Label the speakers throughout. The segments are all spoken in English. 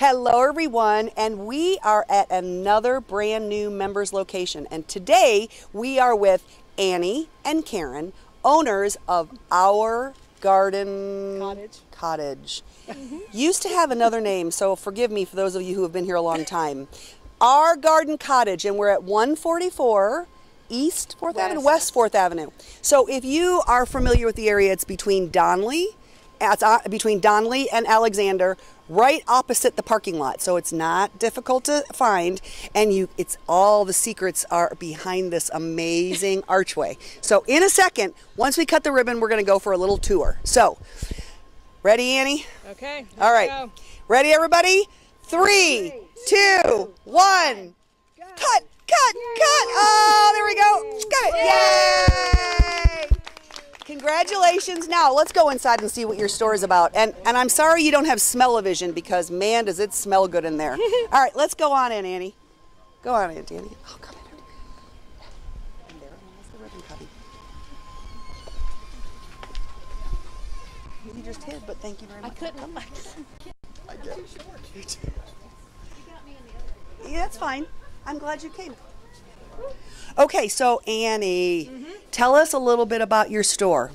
Speaker 1: Hello everyone, and we are at another brand new members location, and today we are with Annie and Karen, owners of Our Garden Cottage. Used to have another name, so forgive me for those of you who have been here a long time. Our Garden Cottage, and we're at 144 East 4th Avenue, West 4th Avenue. So if you are familiar with the area, it's between Donley and Alexander, right opposite the parking lot. So it's not difficult to find, and it's all the secrets are behind this amazing archway. So in a second, once we cut the ribbon, we're going to go for a little tour. So, ready, Annie?
Speaker 2: Okay.
Speaker 1: All right. Ready, everybody? 3, 2, 1. Cut! Oh, there we go. Got it. Yay! Congratulations. Now, let's go inside and see what your store is about. And I'm sorry you don't have smell-o-vision, because, man, does it smell good in there. All right, let's go on in, Annie. Go on in, Annie. Oh, come in. And there is the ribbon cutting. You just hid, but thank you very much.
Speaker 2: I couldn't.
Speaker 1: I get it. Yeah, that's fine. I'm glad you came. Okay, so Annie, tell us a little bit about your store.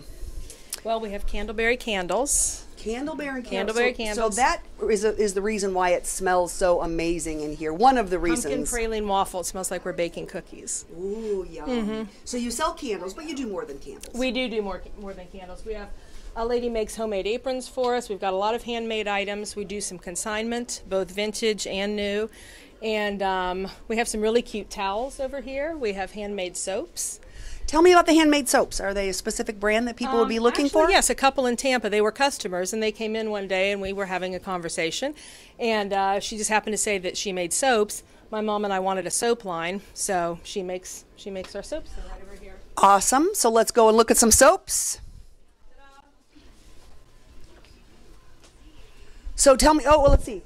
Speaker 2: Well, we have candleberry candles.
Speaker 1: Candleberry
Speaker 2: candles.
Speaker 1: So that is the reason why it smells so amazing in here. One of the reasons.
Speaker 2: Pumpkin praline waffle. It smells like we're baking cookies.
Speaker 1: Ooh, yum. So you sell candles, but you do more than candles.
Speaker 2: We do more than candles. We have a lady makes homemade aprons for us. We've got a lot of handmade items. We do some consignment, both vintage and new. And we have some really cute towels over here. We have handmade soaps.
Speaker 1: Tell me about the handmade soaps. Are they a specific brand that people would be looking for?
Speaker 2: Yes, a couple in Tampa. They were customers, and they came in one day, and we were having a conversation. And she just happened to say that she made soaps. My mom and I wanted a soap line, so she makes our soaps right over here.
Speaker 1: Awesome. So let's go and look at some soaps. So tell me. Oh, well, let's see.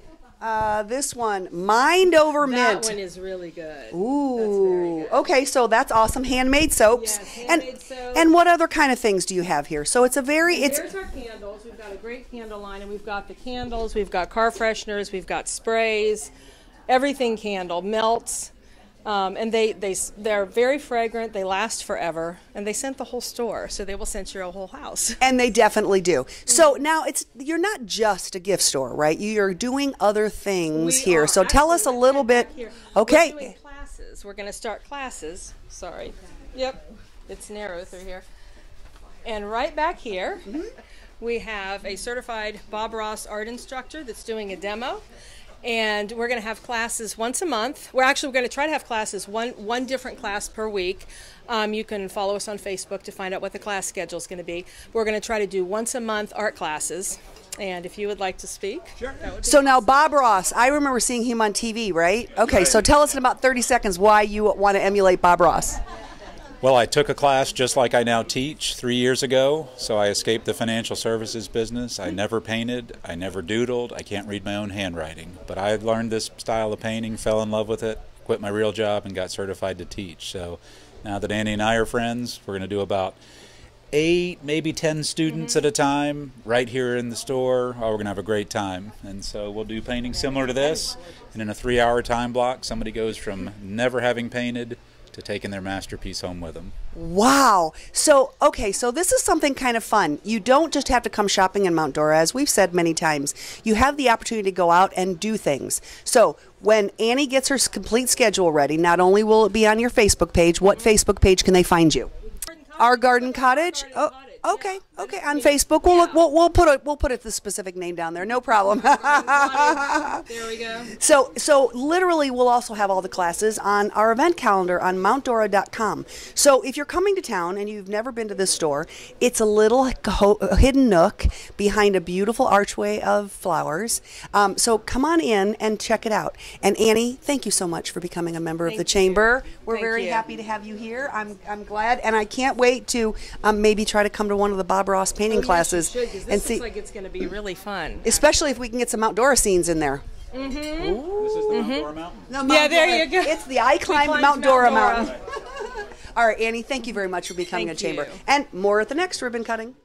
Speaker 1: This one, Mind Over Mint.
Speaker 2: That one is really good.
Speaker 1: Ooh.
Speaker 2: That's very good.
Speaker 1: Okay, so that's awesome. Handmade soaps.
Speaker 2: Yes, handmade soaps.
Speaker 1: And what other kind of things do you have here? So it's a very...
Speaker 2: Here's our candles. We've got a great candle line, and we've got the candles, we've got car fresheners, we've got sprays, everything candle, melts. And they're very fragrant, they last forever, and they scent the whole store, so they will scent your whole house. And
Speaker 1: they definitely do. So now you're not just a gift store, right? You're doing other things here. So tell us a little bit. Okay.
Speaker 2: We're doing classes. We're going to start classes. Sorry. Yep. It's narrow through here. And right back here, we have a certified Bob Ross art instructor that's doing a demo. And we're going to have classes once a month. We're going to try to have classes, one different class per week. You can follow us on Facebook to find out what the class schedule is going to be. We're going to try to do once a month art classes. And if you would like to speak. Sure.
Speaker 1: So now Bob Ross, I remember seeing him on TV, right? Okay, so tell us in about 30 seconds why you want to emulate Bob Ross.
Speaker 3: Well, I took a class just like I now teach 3 years ago, so I escaped the financial services business. I never painted, I never doodled, I can't read my own handwriting. But I learned this style of painting, fell in love with it, quit my real job, and got certified to teach. So now that Annie and I are friends, we're going to do about 8, maybe 10 students at a time right here in the store. Oh, we're going to have a great time. And so we'll do painting similar to this, and in a 3-hour time block, somebody goes from never having painted to taking their masterpiece home with them.
Speaker 1: Wow. So, okay, so this is something kind of fun. You don't just have to come shopping in Mount Dora, as we've said many times. You have the opportunity to go out and do things. So, when Annie gets her complete schedule ready, not only will it be on your Facebook page, what Facebook page can they find you? Our Garden Cottage? Oh, okay. On Facebook, we'll put the specific name down there. No problem.
Speaker 2: There we go.
Speaker 1: So literally, we'll also have all the classes on our event calendar on mountdora.com. So if you're coming to town and you've never been to this store, it's a little hidden nook behind a beautiful archway of flowers. So come on in and check it out. And Annie, thank you so much for becoming a member of the Chamber. We're very happy to have you here. I'm glad, and I can't wait to maybe try to come to one of the Bob Ross painting classes.
Speaker 2: This looks like it's going to be really fun.
Speaker 1: Especially if we can get some Mount Dora scenes in there.
Speaker 3: This is the Mount Dora mountain?
Speaker 1: No,
Speaker 2: there you go.
Speaker 1: It's the I climbed Mount Dora mountain. All right, Annie, thank you very much for becoming a Chamber. And more at the next ribbon cutting.